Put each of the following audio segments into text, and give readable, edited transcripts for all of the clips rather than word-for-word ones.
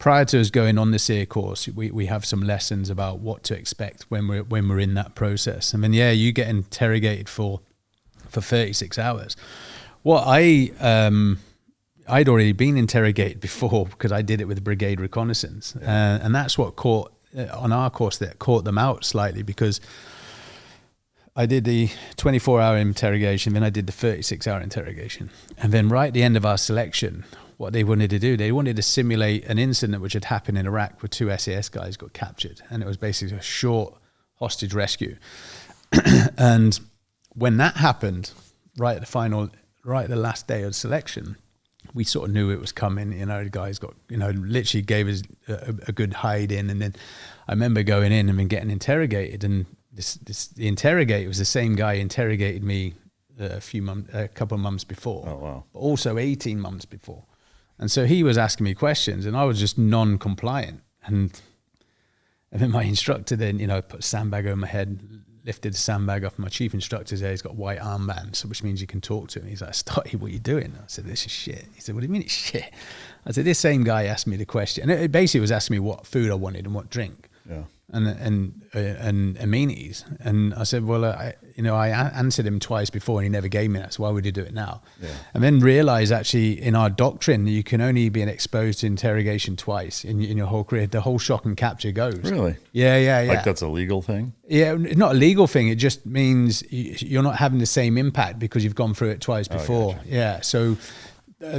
prior to us going on the SERE course, we have some lessons about what to expect when we're in that process. I mean, yeah, you get interrogated for 36 hours. Well, I'd already been interrogated before because I did it with brigade reconnaissance, and that's what caught on our course that caught them out slightly, because I did the 24-hour interrogation, then I did the 36-hour interrogation, and then right at the end of our selection, what they wanted to do, they wanted to simulate an incident which had happened in Iraq where 2 SAS guys got captured, and it was basically a short hostage rescue. And when that happened, right at the last day of selection, we sort of knew it was coming. The guys got, literally gave us a good hide in, and then I remember going in and then getting interrogated, and the interrogator was the same guy who interrogated me a couple of months before. Oh wow! But also 18 months before. And so he was asking me questions, and I was just non-compliant. And then my instructor then, put a sandbag over my head, lifted the sandbag off. My chief instructor's there, he's got white armbands, which means you can talk to him. He's like, Stott, what are you doing? I said, this is shit. He said, what do you mean it's shit? I said, this same guy asked me the question. And it basically was asking me what food I wanted and what drink. Yeah. And amenities. And I said, well, I answered him twice before and he never gave me that, so why would you do it now? Yeah. And then realized actually in our doctrine that you can only be exposed to interrogation twice in your whole career. The whole shock and capture goes. Really? Yeah. Like that's a legal thing? Yeah, not a legal thing. It just means you're not having the same impact because you've gone through it twice before. Gotcha. Yeah, so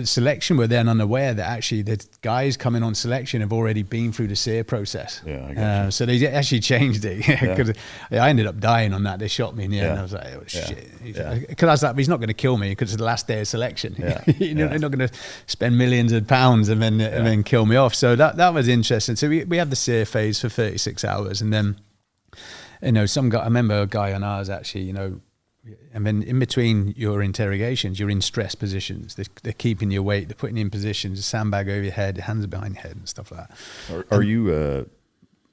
selection were then unaware that actually the guys coming on selection have already been through the SERE process. Yeah, I gotcha. So they actually changed it. Because I ended up dying on that. They shot me in the end. And I was like, oh shit. Because I was like, he's not going to kill me because it's the last day of selection. Yeah. They're not going to spend millions of pounds and then kill me off. So that was interesting. So we had the SERE phase for 36 hours, and then some guy. I remember a guy on ours actually. And then in between your interrogations, you're in stress positions. They're keeping you awake. They're putting you in positions, a sandbag over your head, your hands behind your head and stuff like that. Are you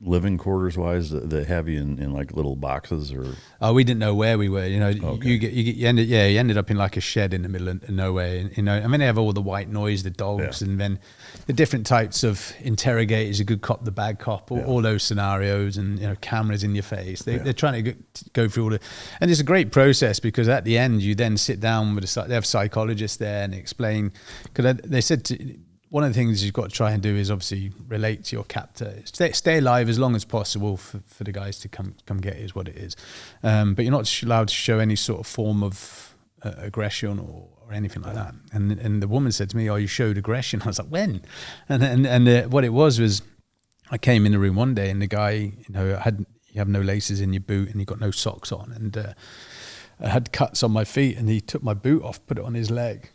living quarters wise? They have you in like little boxes, or? Oh, we didn't know where we were. Okay. You ended up in like a shed in the middle of nowhere. And then they have all the white noise, the dogs, and then the different types of interrogators, the good cop, the bad cop, all those scenarios, and cameras in your face. They're trying to go through all the, and it's a great process because at the end you then sit down with they have psychologists there and explain, because they said one of the things you've got to try and do is obviously relate to your captor. Stay alive as long as possible for the guys to come get you is what it is. But you're not allowed to show any sort of form of aggression or anything like that. And the woman said to me, "Oh, you showed aggression." I was like, "When?" And what it was I came in the room one day and the guy, you have no laces in your boot and you got no socks on, and I had cuts on my feet, and he took my boot off, put it on his leg,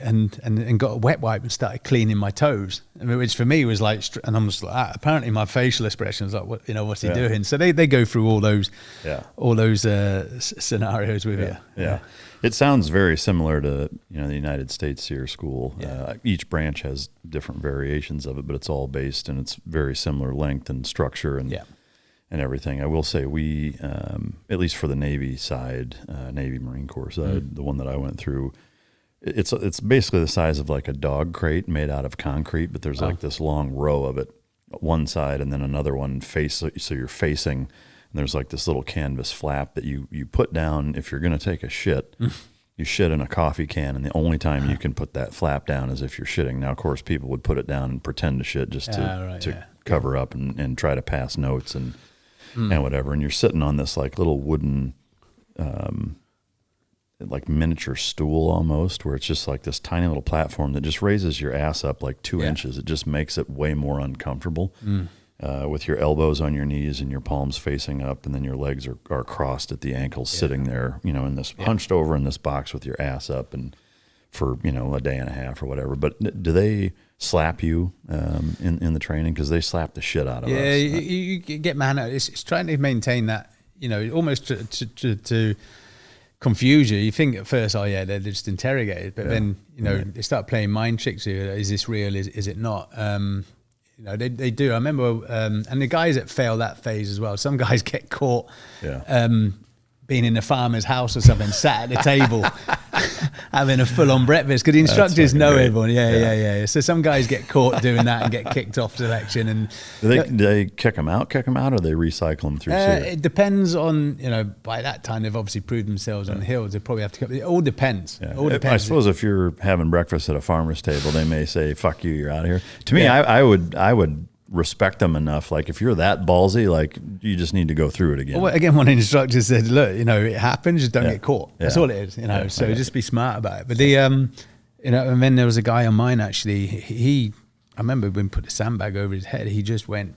and got a wet wipe and started cleaning my toes, which for me was like, and I'm just like, apparently my facial expression was like, what's he doing? So they go through all those scenarios with you. Yeah. It sounds very similar to the United States SERE School. Each branch has different variations of it, but it's all based, and it's very similar length and structure and everything. I will say we, at least for the Navy side, Navy Marine Corps side, the one that I went through, it's basically the size of like a dog crate made out of concrete, but there's like this long row of it, one side, and then another one so you're facing, and there's like this little canvas flap that you put down if you're going to take a shit. You shit in a coffee can, and the only time you can put that flap down is if you're shitting. Now, of course, people would put it down and pretend to shit just to cover up and try to pass notes and whatever. And you're sitting on this like little wooden like miniature stool almost, where it's just like this tiny little platform that just raises your ass up like 2 inches. It just makes it way more uncomfortable with your elbows on your knees and your palms facing up, and then your legs are crossed at the ankles, sitting there, in this hunched over in this box with your ass up, and for a day and a half or whatever. But do they slap you in the training? Because they slap the shit out of us. Yeah, you get manner. It's trying to maintain that, almost to confuse you. You think at first, they're just interrogated, but then they start playing mind tricks here. Is this real? Is it not? They do. I remember, and the guys that fail that phase as well. Some guys get caught being in a farmer's house or something, sat at the table, having a full-on breakfast, because the instructors know great. everyone. Yeah. So some guys get caught doing that and get kicked off selection. And do they kick them out, or they recycle them through SERE? It depends on, by that time they've obviously proved themselves on the hills. They probably have to. It all depends. Yeah. All depends. I suppose if you're having breakfast at a farmer's table, they may say, "Fuck you, you're out of here." To me, I would respect them enough. Like, if you're that ballsy, like, you just need to go through it again. Well, again, one instructor said, "Look, it happens. Just don't get caught. That's all it is. So just be smart about it." But and then there was a guy on mine actually. I remember when we put the sandbag over his head, he just went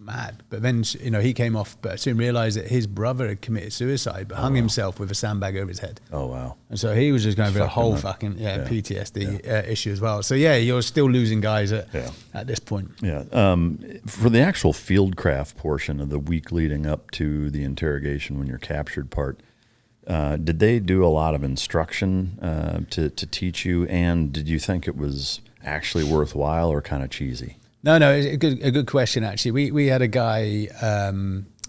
mad. But then he came off, but soon realized that his brother had committed suicide, but hung himself with a sandbag over his head. Oh wow! And so he was just going through a whole fucking PTSD issue as well. So you're still losing guys at this point. Yeah. For the actual Fieldcraft portion of the week leading up to the interrogation, when you're captured part, did they do a lot of instruction to teach you, and did you think it was actually worthwhile or kind of cheesy? No, it's a good question, actually. We had a guy...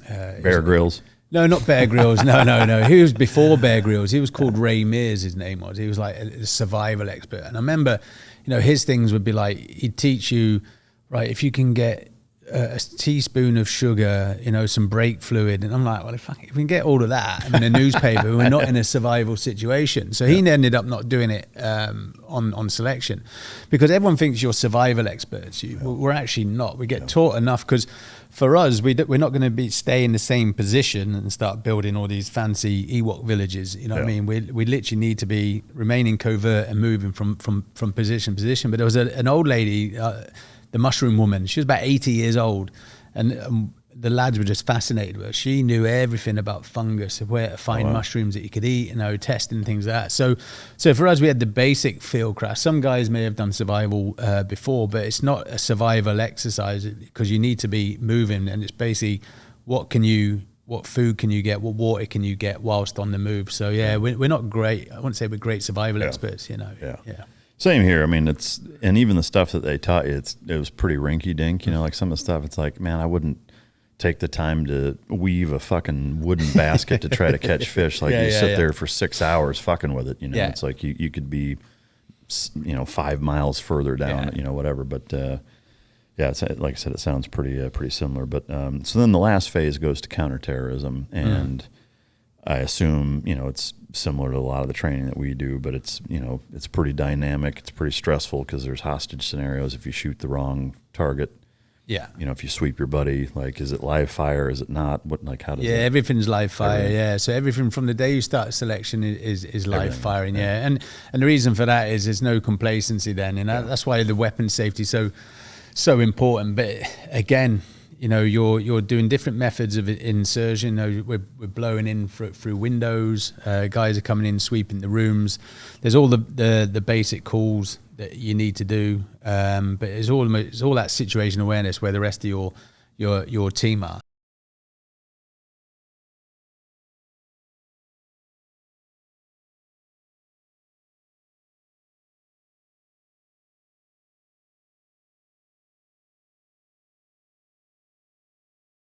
Bear Grylls? No, not Bear Grylls. No. He was before Bear Grylls. He was called Ray Mears, his name was. He was like a survival expert. And I remember, his things would be like, he'd teach you, right, if you can get a teaspoon of sugar, some brake fluid. And I'm like, well, if we can get all of that in a newspaper, we're not in a survival situation. So he ended up not doing it on selection, because everyone thinks you're survival experts. We're actually not. We get taught enough, because for us, we're not going to stay in the same position and start building all these fancy Ewok villages. You know what I mean? We literally need to be remaining covert and moving from position to position. But there was an old lady, the mushroom woman. She was about 80 years old, and the lads were just fascinated with her. She knew everything about fungus, where to find mushrooms that you could eat, testing things like that. So for us, we had the basic Fieldcraft. Some guys may have done survival before, but it's not a survival exercise, because you need to be moving, and it's basically what food can you get, what water can you get whilst on the move. So we're not great. I wouldn't say we're great survival experts, Yeah. Same here. I mean, and even the stuff that they taught you, it was pretty rinky dink. Like some of the stuff, it's like, man, I wouldn't take the time to weave a fucking wooden basket to try to catch fish. Like you sit there for 6 hours fucking with it. It's like you could be, 5 miles further down, whatever. But it's, like I said, it sounds pretty similar. But so then the last phase goes to counterterrorism, and I assume it's similar to a lot of the training that we do, but it's it's pretty dynamic. It's pretty stressful, because there's hostage scenarios if you shoot the wrong target. Yeah. If you sweep your buddy, like, is it live fire? Is it not? How does that? Everything's live fire. Everything. So everything from the day you start selection is live firing. Yeah. And the reason for that is there's no complacency then. And that's why the weapon safety is so important. But again, you're doing different methods of insertion. We're blowing in through windows. Guys are coming in, sweeping the rooms. There's all the basic calls that you need to do, but it's all that situation awareness where the rest of your team are.